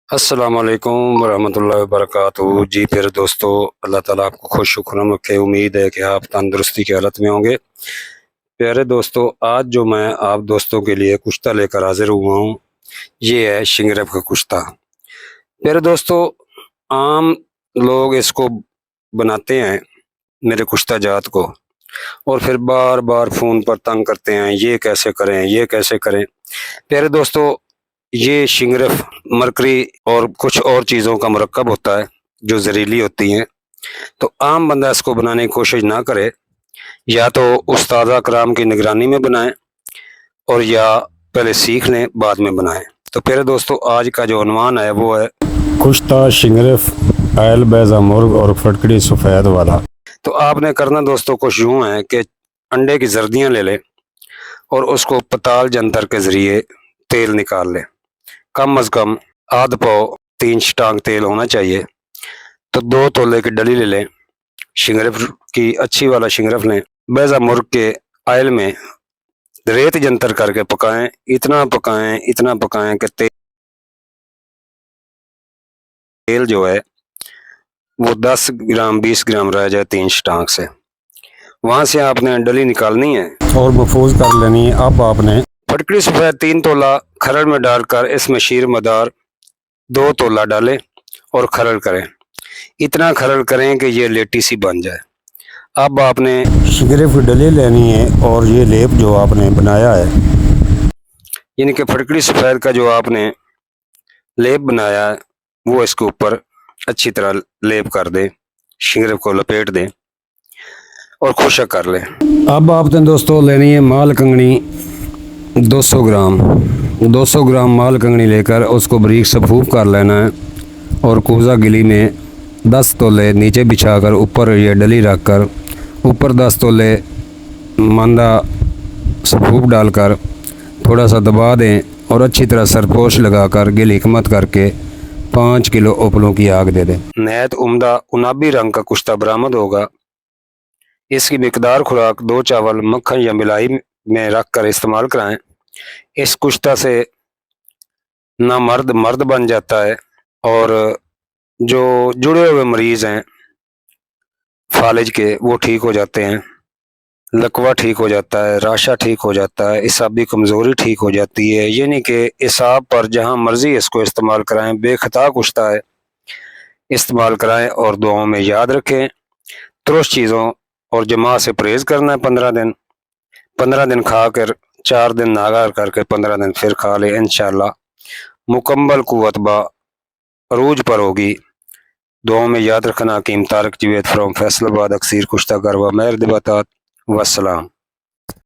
السلام علیکم ورحمۃ اللہ وبرکاتہ۔ جی پھر دوستو، اللہ تعالیٰ آپ کو خوش و خرم رکھے۔ امید ہے کہ آپ تندرستی کی حالت میں ہوں گے۔ پیارے دوستو، آج جو میں آپ دوستوں کے لیے کشتہ لے کر حاضر ہوا ہوں، یہ ہے شنگرف کا کشتہ۔ پیارے دوستو، عام لوگ اس کو بناتے ہیں، میرے کشتہ جات کو، اور پھر بار بار فون پر تنگ کرتے ہیں، یہ کیسے کریں یہ کیسے کریں۔ پیارے دوستو، یہ شنگرف مرکری اور کچھ اور چیزوں کا مرکب ہوتا ہے جو زہریلی ہوتی ہیں، تو عام بندہ اس کو بنانے کی کوشش نہ کرے، یا تو استاذہ کرام کی نگرانی میں بنائیں، اور یا پہلے سیکھ لیں بعد میں بنائیں۔ تو پھر دوستو، آج کا جو عنوان ہے وہ ہے کشتہ شنگرف آئل بیضہ مرغ اور پھٹکڑی سفید والا۔ تو آپ نے کرنا دوستو کچھ یوں ہے کہ انڈے کی زردیاں لے لیں اور اس کو پتال جنتر کے ذریعے تیل نکال لیں۔ کم از کم آدھ پاؤ 3 شٹانگ تیل ہونا چاہیے۔ تو 2 تولے کی ڈلی لے لیں، شنگرف کی اچھی والا شنگرف لیں، بیضہ مرغ کے آئل میں ریت جنتر کر کے پکائیں، اتنا پکائیں کہ تیل جو ہے وہ 10 گرام 20 گرام رہ جائے 3 شٹانگ سے۔ وہاں سے آپ نے ڈلی نکالنی ہے اور محفوظ کر لینی ہے۔ اب آپ نے پھٹکڑی سفید 3 تولہ کھرڑ میں ڈال کر اس میں شیر مدار 2 تولہ ڈالیں اور کھرڑ کریں، اتنا کھرڑ کریں کہ یہ لیٹی سی بن جائے۔ اب آپ نے شنگرف کی ڈلی لینی ہے، اور یہ لیپ جو آپ نے بنایا ہے، یعنی کہ پھٹکڑی سفید کا جو آپ نے لیپ بنایا ہے، وہ اس کے اوپر اچھی طرح لیپ کر دیں، شنگرف کو لپیٹ دیں اور خشک کر لیں۔ اب آپ نے دوستو لینی ہے مال کنگنی 200 گرام مال کنگنی لے کر اس کو بریک سے پھوپ کر لینا ہے، اور کوزہ گلی میں 10 تولے نیچے بچھا کر اوپر یہ ڈلی رکھ کر اوپر 10 تولے ماندہ سپھوپ ڈال کر تھوڑا سا دبا دیں، اور اچھی طرح سرپوش لگا کر گل حکمت کر کے 5 کلو اوپلوں کی آگ دے دیں۔ نہایت عمدہ عنابی رنگ کا کشتہ برآمد ہوگا۔ اس کی مقدار خوراک 2 چاول مکھن یا ملائی میں رکھ کر استعمال کرائیں۔ اس کشتہ سے نہ مرد بن جاتا ہے، اور جو جڑے ہوئے مریض ہیں فالج کے، وہ ٹھیک ہو جاتے ہیں، لکوہ ٹھیک ہو جاتا ہے، راشا ٹھیک ہو جاتا ہے، اعصابی کمزوری ٹھیک ہو جاتی ہے۔ یعنی کہ اعصاب پر جہاں مرضی اس کو استعمال کرائیں، بے خطا کشتہ ہے، استعمال کرائیں، اور دعاؤں میں یاد رکھیں۔ ترش چیزوں اور جماع سے پرہیز کرنا ہے 15 دن کھا کر 4 دن ناگار کر کے 15 دن پھر کھا لیں، انشاءاللہ مکمل قوت با عروج پر ہوگی۔ دعاؤں میں یاد رکھنا۔ حکیم طارق جوید فرام فیصل آباد، اکثیر کشتہ گروا مہر دباتات، والسلام۔